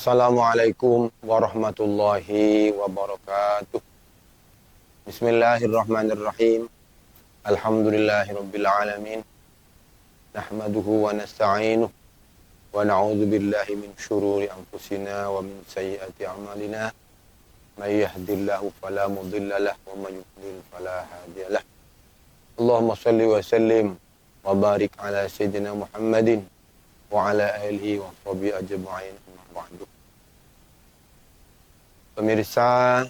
Assalamualaikum warahmatullahi wabarakatuh. Bismillahirrahmanirrahim. Alhamdulillahirabbil alamin. Nahmaduhu wa nasta'inuhu wa na'udzu billahi min syururi anfusina wa min sayyiati a'malina. May yahdihillahu fala mudilla lahu wa may yudlil fala hadiyalah. Allahumma shalli wa sallim wa barik ala sayyidina Muhammadin wa ala alihi wa sahbihi ajma'in. Pemirsa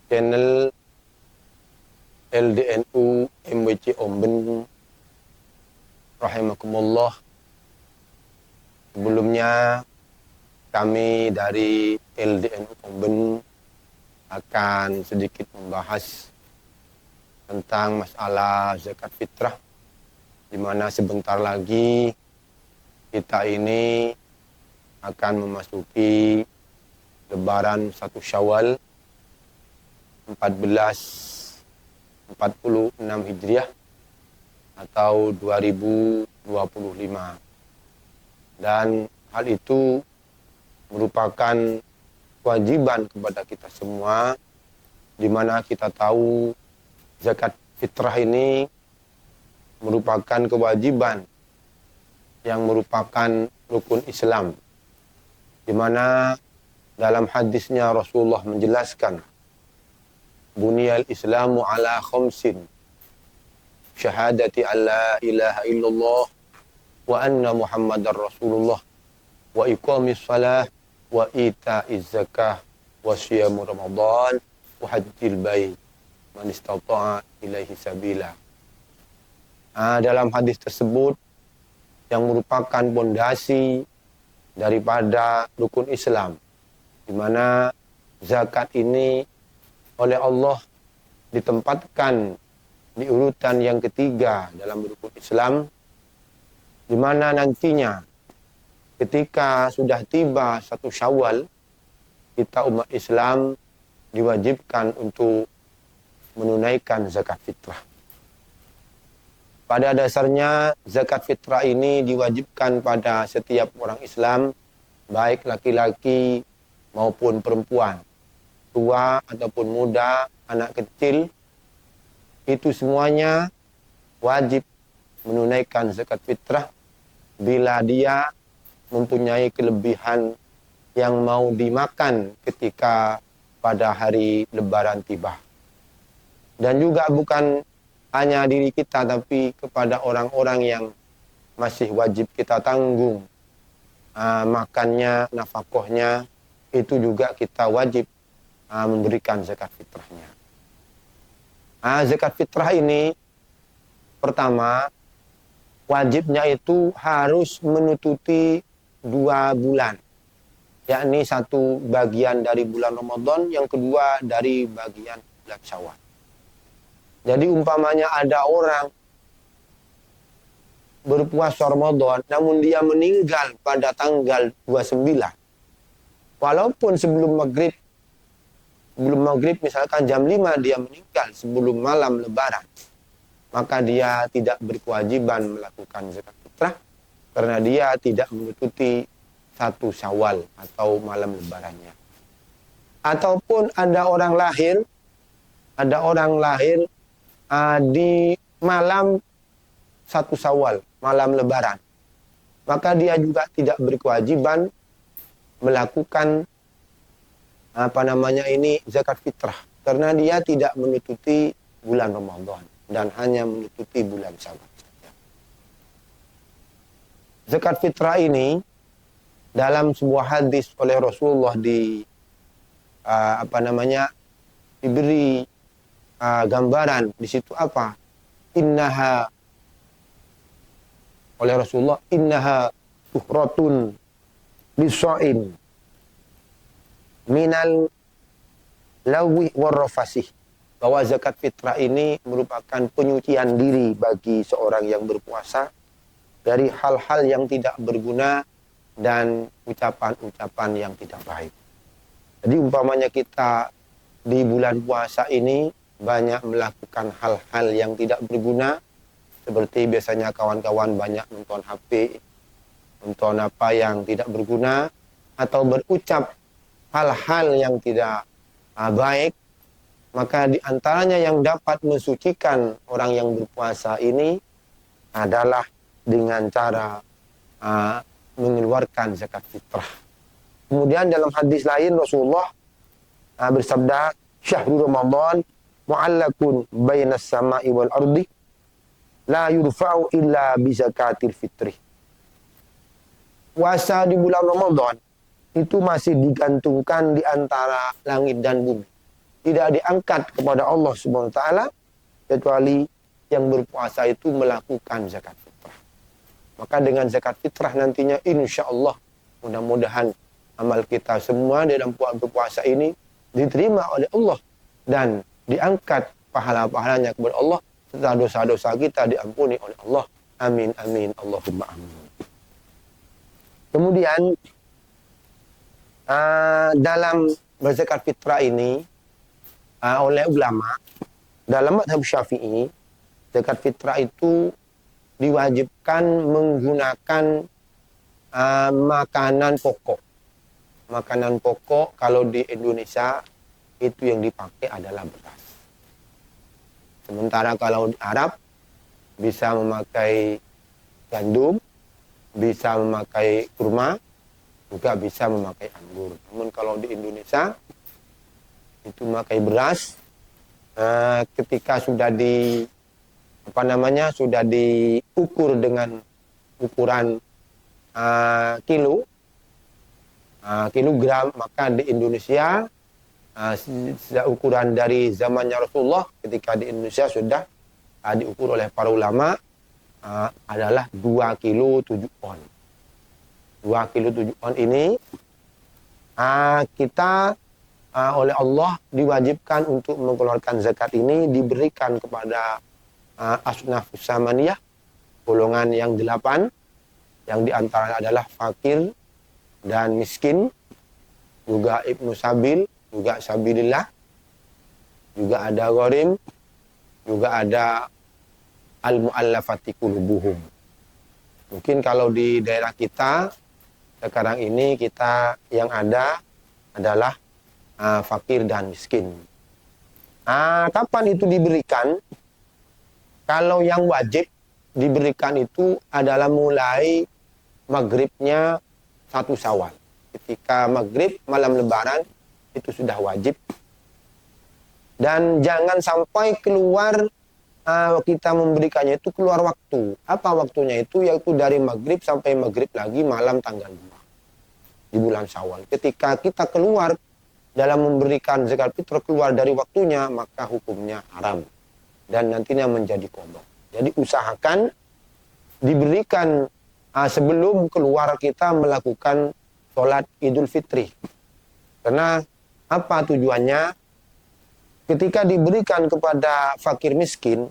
channel LDNU MWC Omben rahimakumullah. Sebelumnya kami dari LDNU Omben akan sedikit membahas tentang masalah zakat fitrah, di mana sebentar lagi kita ini akan memasuki Lebaran 1 Syawal 1446 Hijriah atau 2025. Dan hal itu merupakan kewajiban kepada kita semua, di mana kita tahu zakat fitrah ini merupakan kewajiban yang merupakan rukun Islam, di mana dalam hadisnya Rasulullah menjelaskan, Buniyal Islamu ala khamsin, syahadati alla ilaha illallah wa anna Muhammadar Rasulullah wa iqamis salah wa ita'iz zakah wa siyamu Ramadan wa hajjil bait man istata'a ilaihi sabila. Dalam hadis tersebut yang merupakan pondasi daripada rukun Islam, di mana zakat ini oleh Allah ditempatkan di urutan yang ketiga dalam rukun Islam, di mana nantinya ketika sudah tiba 1 Syawal, kita umat Islam diwajibkan untuk menunaikan zakat fitrah. Pada dasarnya zakat fitrah ini diwajibkan pada setiap orang Islam, baik laki-laki maupun perempuan, tua ataupun muda, anak kecil, itu semuanya wajib menunaikan zakat fitrah bila dia mempunyai kelebihan yang mau dimakan ketika pada hari Lebaran tiba. Dan juga bukan hanya diri kita, tapi kepada orang-orang yang masih wajib kita tanggung makannya, nafkahnya, itu juga kita wajib memberikan zakat fitrahnya. Zakat fitrah ini pertama, wajibnya itu harus menutupi 2 bulan, yakni 1 bagian dari bulan Ramadan, yang kedua dari bagian bulan Syawal. Jadi umpamanya ada orang berpuasa Ramadan namun dia meninggal pada tanggal 29, walaupun sebelum maghrib misalkan jam 5 dia meninggal sebelum malam Lebaran, maka dia tidak berkewajiban melakukan zakat fitrah karena dia tidak mengikuti 1 Syawal atau malam Lebarannya. Ataupun ada orang lahir di malam 1 Syawal, malam Lebaran, maka dia juga tidak berkewajiban melakukan zakat fitrah karena dia tidak menutupi bulan Ramadan dan hanya menutupi bulan Syawal saja. Zakat fitrah ini dalam sebuah hadis oleh Rasulullah diberi gambaran di situ apa? Oleh Rasulullah, innaha tuhratun lisa'in minal lawi warrafasih, bahwa zakat fitrah ini merupakan penyucian diri bagi seorang yang berpuasa dari hal-hal yang tidak berguna dan ucapan-ucapan yang tidak baik. Jadi umpamanya kita di bulan puasa ini banyak melakukan hal-hal yang tidak berguna, seperti biasanya kawan-kawan banyak nonton HP, menonton apa yang tidak berguna, atau berucap hal-hal yang tidak baik, maka di antaranya yang dapat mensucikan orang yang berpuasa ini adalah dengan cara mengeluarkan zakat fitrah. Kemudian dalam hadis lain Rasulullah bersabda, "Syahrul Ramadan mu'allakun bainas sama'i wal ardi la yurfa'u illa bi zakatil fitri." Puasa di bulan Ramadan itu masih digantungkan di antara langit dan bumi. Tidak diangkat kepada Allah Subhanahu wa taala kecuali yang berpuasa itu melakukan zakat fitrah. Maka dengan zakat fitrah nantinya insya Allah mudah-mudahan amal kita semua dalam berpuasa ini diterima oleh Allah dan diangkat pahala-pahalanya kepada Allah serta dosa-dosa kita diampuni oleh Allah. Amin amin Allahumma amin. Kemudian dalam berzakat fitrah ini oleh ulama dalam mazhab Syafi'i, zakat fitrah itu diwajibkan menggunakan makanan pokok. Makanan pokok kalau di Indonesia itu yang dipakai adalah beras. Sementara kalau di Arab bisa memakai gandum, bisa memakai kurma, juga bisa memakai anggur. Namun kalau di Indonesia itu memakai beras. Ketika sudah sudah diukur dengan ukuran kilogram, maka di Indonesia ukuran dari zamannya Rasulullah ketika di Indonesia sudah diukur oleh para ulama adalah 2 kilo 7 on. 2 kilo 7 on ini kita oleh Allah diwajibkan untuk mengeluarkan zakat ini diberikan kepada asnafus samaniyah, golongan yang 8, yang diantara adalah fakir dan miskin, juga ibnu sabil, juga sabilillah, juga ada gharim, juga ada al-mu'allafati qulubuhum. Mungkin kalau di daerah kita sekarang ini kita yang ada adalah fakir dan miskin. Kapan itu diberikan? Kalau yang wajib diberikan itu adalah mulai maghribnya 1 Syawal. Ketika maghrib malam lebaran itu sudah wajib. Dan jangan sampai keluar kita memberikannya itu keluar waktu. Apa waktunya itu? Yaitu dari maghrib sampai maghrib lagi malam tanggal 2 di bulan Syawal. Ketika kita keluar dalam memberikan zakat fitrah keluar dari waktunya, maka hukumnya haram dan nantinya menjadi qadha. Jadi usahakan diberikan sebelum keluar kita melakukan sholat Idul Fitri. Karena apa tujuannya? Ketika diberikan kepada fakir miskin,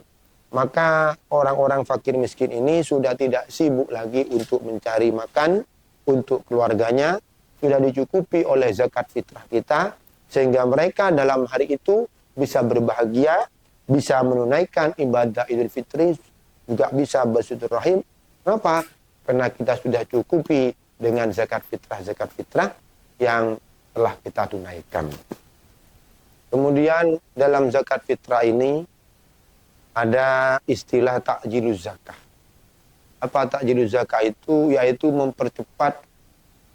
maka orang-orang fakir miskin ini sudah tidak sibuk lagi untuk mencari makan untuk keluarganya, sudah dicukupi oleh zakat fitrah kita, sehingga mereka dalam hari itu bisa berbahagia, bisa menunaikan ibadah Idul Fitri, juga bisa bersilaturahim. Kenapa? Karena kita sudah cukupi dengan zakat fitrah yang telah kita tunaikan. Kemudian dalam zakat fitrah ini ada istilah takjiluz zakah. Apa takjiluz zakah itu? Yaitu mempercepat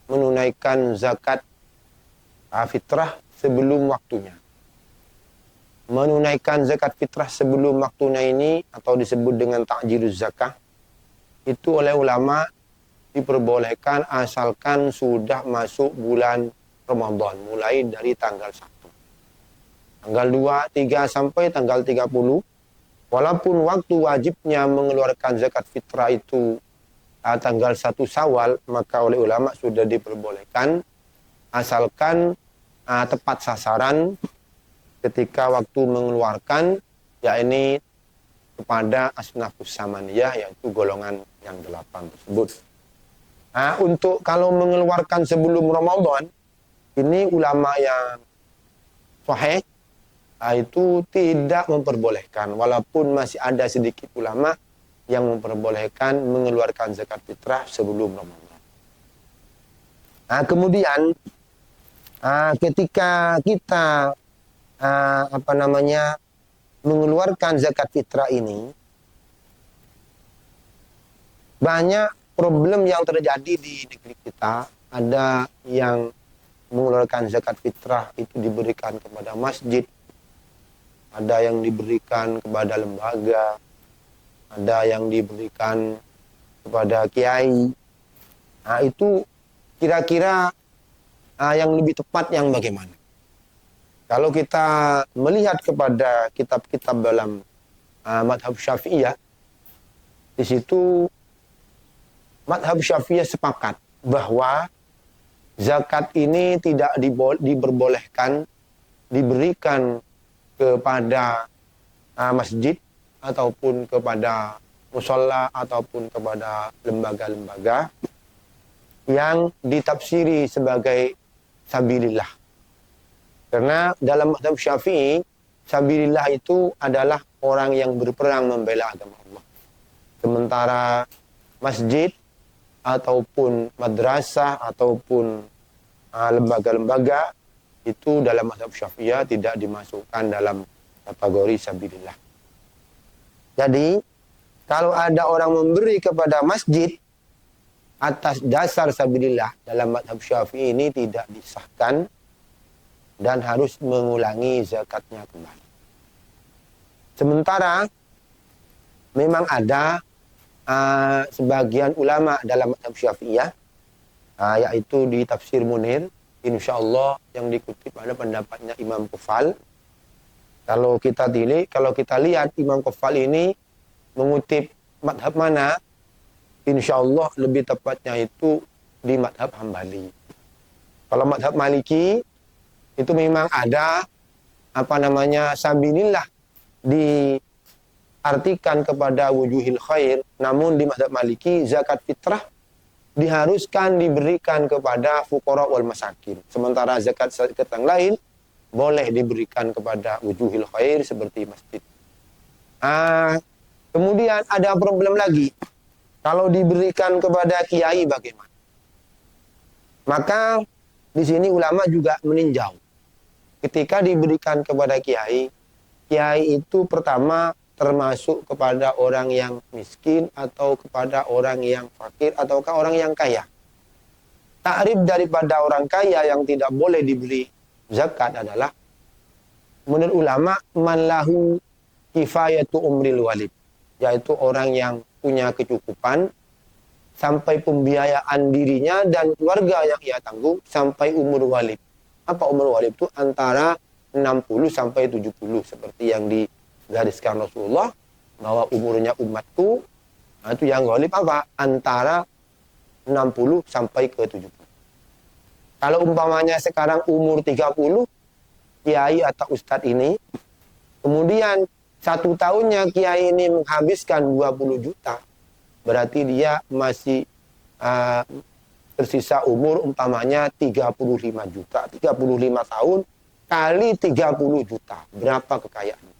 menunaikan zakat fitrah sebelum waktunya. Menunaikan zakat fitrah sebelum waktunya ini atau disebut dengan takjiluz zakah itu oleh ulama diperbolehkan asalkan sudah masuk bulan Ramadan, mulai dari tanggal 1. Tanggal 2, 3 sampai tanggal 30. Walaupun waktu wajibnya mengeluarkan zakat fitrah itu tanggal 1 Syawal, maka oleh ulama sudah diperbolehkan asalkan tepat sasaran ketika waktu mengeluarkan, yakni kepada asnafus samaniyah, yaitu golongan yang 8 tersebut. Untuk kalau mengeluarkan sebelum Ramadan, ini ulama yang sahih itu tidak memperbolehkan, walaupun masih ada sedikit ulama yang memperbolehkan mengeluarkan zakat fitrah sebelum Ramadan. Kemudian ketika kita mengeluarkan zakat fitrah ini, banyak problem yang terjadi di negeri kita. Ada yang mengeluarkan zakat fitrah itu diberikan kepada masjid, ada yang diberikan kepada lembaga, ada yang diberikan kepada kiai. Itu kira-kira yang lebih tepat yang bagaimana? Kalau kita melihat kepada kitab-kitab dalam madhab Syafi'iyah, di situ madhab Syafi'iyah sepakat bahwa zakat ini tidak diperbolehkan diberikan kepada masjid ataupun kepada musholla ataupun kepada lembaga-lembaga yang ditafsiri sebagai sabilillah. Karena dalam mazhab Syafi'i, sabilillah itu adalah orang yang berperang membela agama Allah. Sementara masjid ataupun madrasah ataupun lembaga-lembaga itu dalam mazhab Syafi'iyah tidak dimasukkan dalam kategori sabilillah. Jadi, kalau ada orang memberi kepada masjid atas dasar sabilillah, dalam mazhab Syafi'i ini tidak disahkan dan harus mengulangi zakatnya kembali. Sementara memang ada sebagian ulama dalam mazhab Syafi'iyah, yaitu di Tafsir Munir, insyaallah yang dikutip ada pendapatnya Imam Qufal. Kalau kita lihat Imam Qufal ini mengutip madhab mana, insyaallah lebih tepatnya itu di madhab Hambali. Kalau madhab Maliki itu memang ada sabilillah diartikan kepada wujuhil khair, namun di mazhab Maliki zakat fitrah diharuskan diberikan kepada fuqara wal masakin. Sementara zakat yang lain boleh diberikan kepada wujuhil khair seperti masjid. Kemudian ada problem lagi. Kalau diberikan kepada kiai bagaimana? Maka di sini ulama juga meninjau. Ketika diberikan kepada kiai, kiai itu pertama termasuk kepada orang yang miskin atau kepada orang yang fakir ataukah orang yang kaya. Takrif daripada orang kaya yang tidak boleh diberi zakat adalah menurut ulama man lahu kifayatu umril walid, yaitu orang yang punya kecukupan sampai pembiayaan dirinya dan keluarga yang ia tanggung sampai umur walid. Apa umur walid itu? Antara 60 sampai 70 seperti yang digariskan Rasulullah, bahwa umurnya umatku itu yang walid apa? Antara 60 sampai ke 70. Kalau umpamanya sekarang umur 30, kiai atau ustadz ini, kemudian 1 tahunnya kiai ini menghabiskan 20 juta, berarti dia masih tersisa umur umpamanya 35 juta. 35 tahun kali 30 juta. Berapa kekayaannya?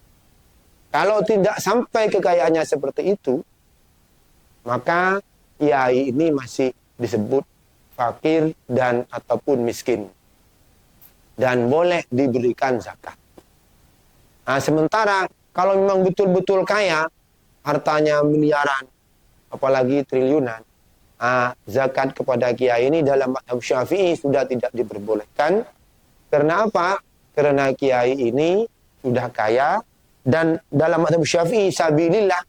Kalau tidak sampai kekayaannya seperti itu, maka kiai ini masih disebut fakir dan ataupun miskin. Dan boleh diberikan zakat. Sementara kalau memang betul-betul kaya, hartanya miliaran, apalagi triliunan, zakat kepada kiai ini dalam mazhab Syafi'i sudah tidak diperbolehkan. Karena apa? Karena kiai ini sudah kaya dan dalam mazhab Syafi'i sabilillah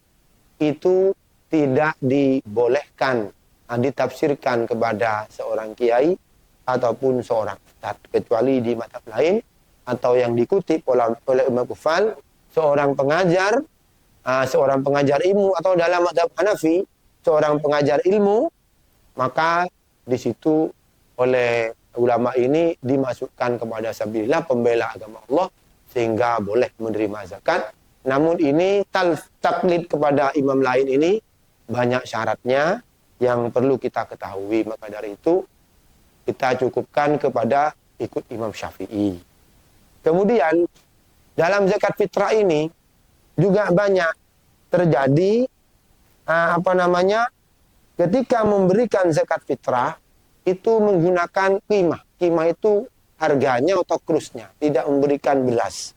itu tidak dibolehkan ditafsirkan kepada seorang kiai ataupun seorang ustadz, kecuali di mazhab lain atau yang dikutip oleh Imam Qufal, seorang pengajar ilmu, atau dalam mazhab Hanafi seorang pengajar ilmu, maka di situ oleh ulama ini dimasukkan kepada sabilillah, pembela agama Allah, sehingga boleh menerima zakat. Namun ini taklid kepada imam lain ini banyak syaratnya yang perlu kita ketahui. Maka dari itu kita cukupkan kepada ikut Imam Syafi'i. Kemudian dalam zakat fitrah ini juga banyak terjadi ketika memberikan zakat fitrah, itu menggunakan qimah. Qimah itu harganya atau krusnya, tidak memberikan beras.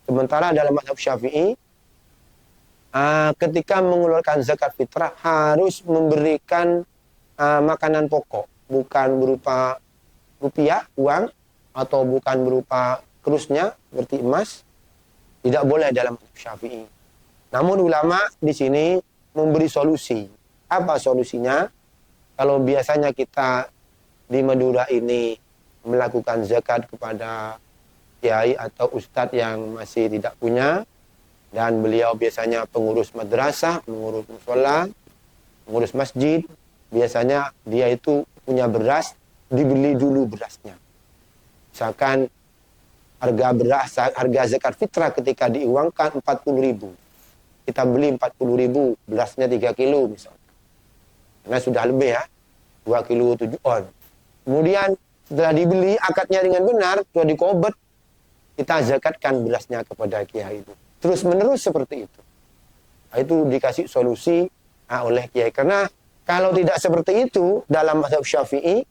Sementara dalam mazhab Syafi'i, ketika mengeluarkan zakat fitrah harus memberikan makanan pokok, bukan berupa rupiah, uang, atau bukan berupa krusnya, seperti emas, tidak boleh dalam mazhab Syafi'i. Namun ulama di sini memberi solusi. Apa solusinya? Kalau biasanya kita di Madura ini melakukan zakat kepada kiai atau ustadz yang masih tidak punya, dan beliau biasanya pengurus madrasah, pengurus musola, pengurus masjid, biasanya dia itu punya beras, dibeli dulu berasnya. Misalkan harga beras, harga zakat fitrah ketika diuangkan 40.000. Kita beli 40.000, berasnya 3 kilo misalnya. Karena sudah lebih ya, 2 kilo 7 on. Kemudian setelah dibeli akadnya dengan benar, sudah dikobet, kita zakatkan berasnya kepada kiai itu. Terus menerus seperti itu. Nah, itu dikasih solusi oleh kiai. Karena kalau tidak seperti itu dalam mazhab Syafi'i,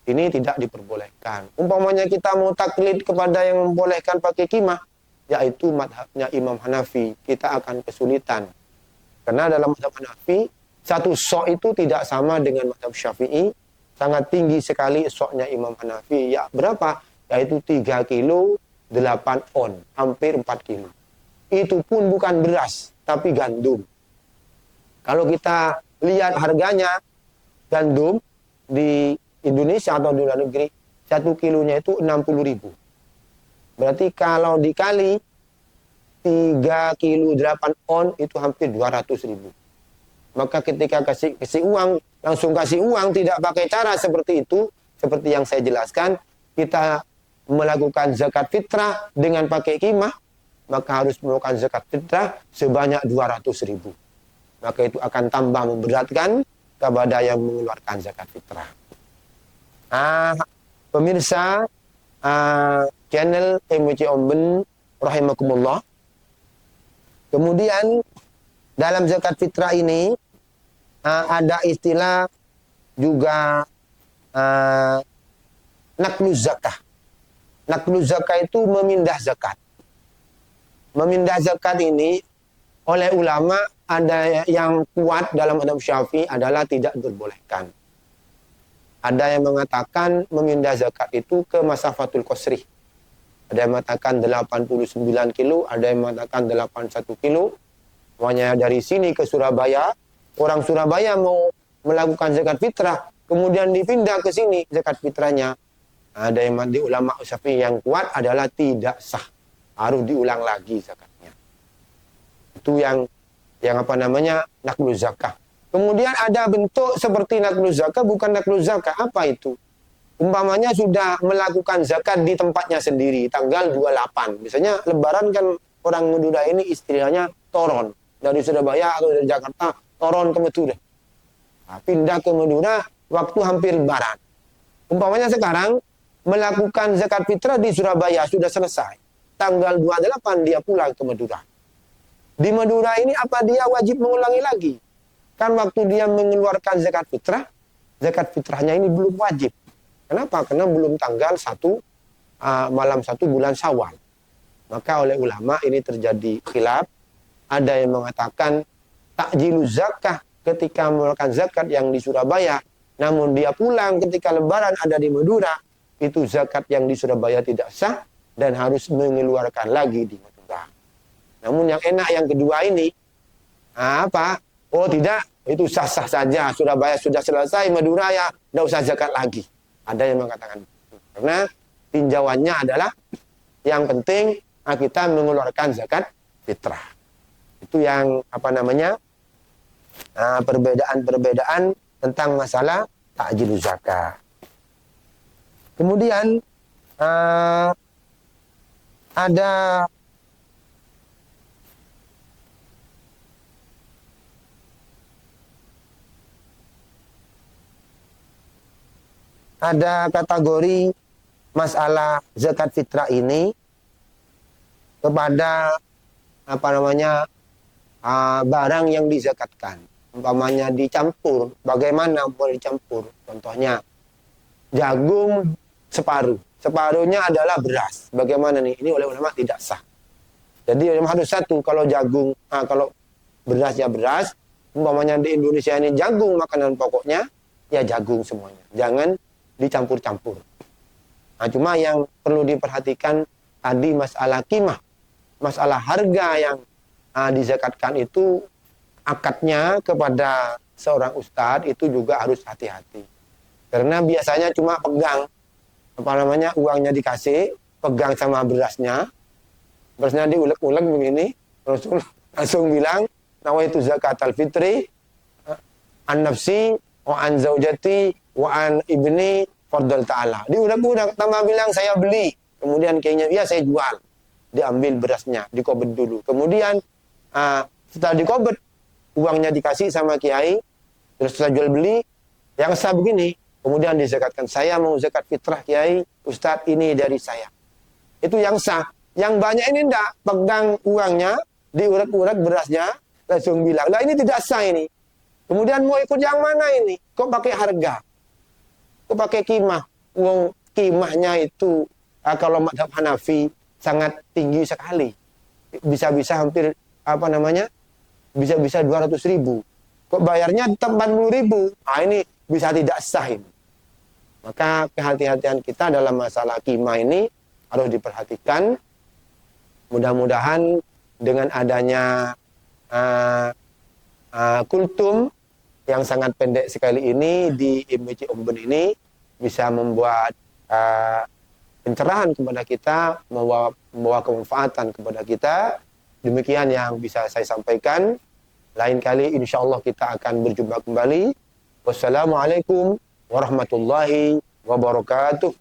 ini tidak diperbolehkan. Umpamanya kita mau taklid kepada yang membolehkan pakai qimah, yaitu mazhabnya Imam Hanafi, kita akan kesulitan. Karena dalam mazhab Hanafi, satu sok itu tidak sama dengan mazhab Syafi'i. Sangat tinggi sekali soknya Imam Hanafi. Ya, berapa? Yaitu 3 kilo 8 on, hampir 4 kilo. Itu pun bukan beras, tapi gandum. Kalau kita lihat harganya, gandum di Indonesia atau di luar negeri, 1 kilonya itu 60.000. Berarti kalau dikali 3 kilo 8 on, itu hampir 200.000. Maka ketika kasih uang, langsung kasih uang, tidak pakai cara seperti itu, seperti yang saya jelaskan, kita melakukan zakat fitrah dengan pakai qimah, maka harus melakukan zakat fitrah sebanyak 200.000. Maka itu akan tambah memberatkan kepada yang mengeluarkan zakat fitrah. Pemirsa channel MWC Omben rahimakumullah. Kemudian dalam zakat fitrah ini ada istilah juga nakluz zakah. Nakluz zakah itu memindah zakat. Memindah zakat ini oleh ulama ada yang kuat dalam mazhab Syafi'i adalah tidak diperbolehkan. Ada yang mengatakan memindah zakat itu ke masafatul qasri. Ada yang mengatakan 89 kilo, ada yang mengatakan 81 kilo. Pokoknya dari sini ke Surabaya, orang Surabaya mau melakukan zakat fitrah, kemudian dipindah ke sini zakat fitrahnya. Ada yang di ulama Syafi'i yang kuat adalah tidak sah, harus diulang lagi zakatnya. Itu yang apa namanya nakluz zakah. Kemudian ada bentuk seperti nakluz zakah, bukan nakluz zakah. Apa itu? Umpamanya sudah melakukan zakat di tempatnya sendiri, tanggal 28. Misalnya lebaran kan orang Madura ini istilahnya toron. Dari Surabaya atau dari Jakarta, toron ke Madura. Nah, pindah ke Madura waktu hampir lebaran. Umpamanya sekarang melakukan zakat fitrah di Surabaya sudah selesai. Tanggal 28 dia pulang ke Madura. Di Madura ini apa dia wajib mengulangi lagi? Kan waktu dia mengeluarkan zakat fitrahnya ini belum wajib. Kenapa? Karena belum tanggal 1 malam 1 bulan Syawal. Maka oleh ulama ini terjadi khilaf. Ada yang mengatakan takjiluz zakah ketika mengeluarkan zakat yang di Surabaya, namun dia pulang ketika lebaran ada di Madura, itu zakat yang di Surabaya tidak sah dan harus mengeluarkan lagi di Madura. Namun yang enak yang kedua ini, apa? Oh tidak, itu sah-sah saja. Surabaya sudah selesai, Madura ya tidak usah zakat lagi. Ada yang mengatakan itu. Karena tinjauannya adalah yang penting kita mengeluarkan zakat fitrah. Itu yang apa namanya perbedaan-perbedaan tentang masalah takjiluz zakah. Kemudian ada kategori masalah zakat fitrah ini kepada apa namanya barang yang dizakatkan. Umpamanya dicampur, bagaimana boleh dicampur? Contohnya jagung separuh. Separuhnya adalah beras. Bagaimana nih? Ini oleh ulama tidak sah. Jadi harus satu. Kalau jagung, kalau beras ya beras. Umpamanya di Indonesia ini jagung makanan pokoknya, ya jagung semuanya. Jangan dicampur-campur. Nah, cuma yang perlu diperhatikan tadi masalah qimah. Masalah harga yang dizakatkan itu akadnya kepada seorang ustadz itu juga harus hati-hati. Karena biasanya cuma pegang uangnya dikasih, pegang sama berasnya diulek-ulek begini, langsung bilang nawaitu zakatal fitri an nafsi wa an zaujati wa an ibni fardal ta'ala. Diulek-ulek, tambah bilang saya beli. Kemudian kayaknya ya saya jual. Diambil berasnya, dikobet dulu. Kemudian setelah dikobet, uangnya dikasih sama kiai, terus setelah jual beli, yang sah begini, kemudian dizakatkan. Saya mau zakat fitrah kiai, ustadz ini dari saya. Itu yang sah. Yang banyak ini enggak, pegang uangnya, diurek-urek berasnya, langsung bilang, lah ini tidak sah ini. Kemudian mau ikut yang mana ini? Kok pakai harga? Kok pakai qimah? Uang qimahnya itu, kalau mazhab Hanafi, sangat tinggi sekali. Bisa-bisa hampir, bisa-bisa 200.000. Kok bayarnya tetap 40.000? Ini bisa tidak sah ini. Maka kehati-hatian kita dalam masalah qimah ini harus diperhatikan. Mudah-mudahan dengan adanya kultum yang sangat pendek sekali ini di IMBC Umben ini bisa membuat pencerahan kepada kita, membawa kemanfaatan kepada kita. Demikian yang bisa saya sampaikan. Lain kali insya Allah kita akan berjumpa kembali. Wassalamualaikum warahmatullahi wabarakatuh.